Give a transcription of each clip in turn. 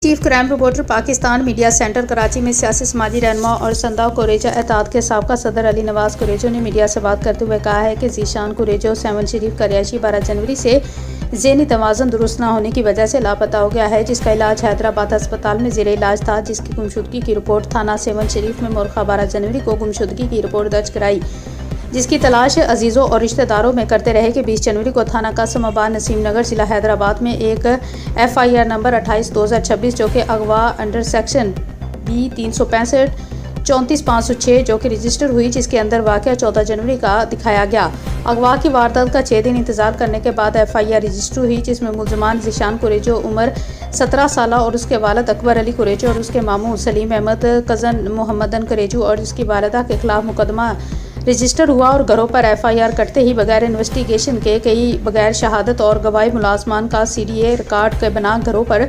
Chief crime reporter Pakistan media centre Karachi میں سیاسی سماجی رہنما اور سندھا کوریجا اتحاد کے سابقہ صدر علی نواز کوریجو نے میڈیا سے بات کرتے ہوئے کہا ہے کہ ذیشان کوریجو سیون شریف کا رہائشی 12 جنوری سے ذہنی توازن درست نہ ہونے کی وجہ سے لاپتہ ہو گیا ہے، جس کا علاج حیدرآباد ہسپتال میں زیر علاج تھا، جس کی گمشدگی کی رپورٹ تھانہ سیون شریف میں مورخہ 12 جنوری کو گمشدگی کی رپورٹ درج کرائی، جس کی تلاش عزیزوں اور رشتہ داروں میں کرتے رہے کہ 20 جنوری کو تھانہ قاسم آباد نسیم نگر ضلع حیدرآباد میں ایک FIR نمبر 28/2026 جو کہ اغوا انڈر سیکشن B 365 34506 جو کہ رجسٹر ہوئی، جس کے اندر واقعہ 14 جنوری کا دکھایا گیا۔ اغوا کی واردات کا 6 دن انتظار کرنے کے بعد FIR رجسٹر ہوئی، جس میں ملزمان ذیشان کوریجو عمر 17 سالہ اور اس کے والد اکبر علی کوریجو اور اس کے ماموں سلیم احمد کزن محمدن کوریجو اور اس کی والدہ کے خلاف مقدمہ رجسٹر ہوا اور گھروں پر FIR کٹتے ہی بغیر انویسٹیگیشن کے کئی بغیر شہادت اور گواہی ملازمان کا CDA ریکارڈ کے بنا گھروں پر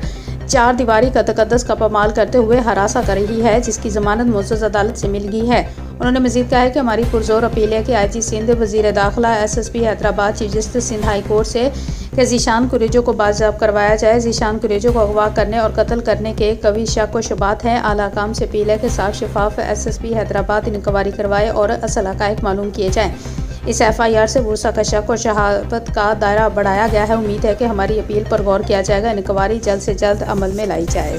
4 دیواری کا تقدس کا پامال کرتے ہوئے ہراساں کر رہی ہے، جس کی ضمانت معزز عدالت سے مل گئی ہے۔ انہوں نے مزید کہا ہے کہ ہماری پرزور اپیل ہے کہ IG سندھ، وزیر داخلہ، SSP Hyderabad, chief justice Sindh high court سے کہ ذیشان کوریجو کو بازیاب کروایا جائے۔ ذیشان کوریجو کو اغوا کرنے اور قتل کرنے کے قوی شک و شبہات ہیں۔ اعلیٰ حکام سے اپیل ہے کہ صاف شفاف SSP حیدرآباد انکوائری کروائے اور اصل حقائق معلوم کیے جائیں۔ اس FIR سے ورثہ کا شک و شبہات کا دائرہ بڑھایا گیا ہے۔ امید ہے کہ ہماری اپیل پر غور کیا جائے گا، انکوائری جلد سے جلد عمل میں لائی جائے۔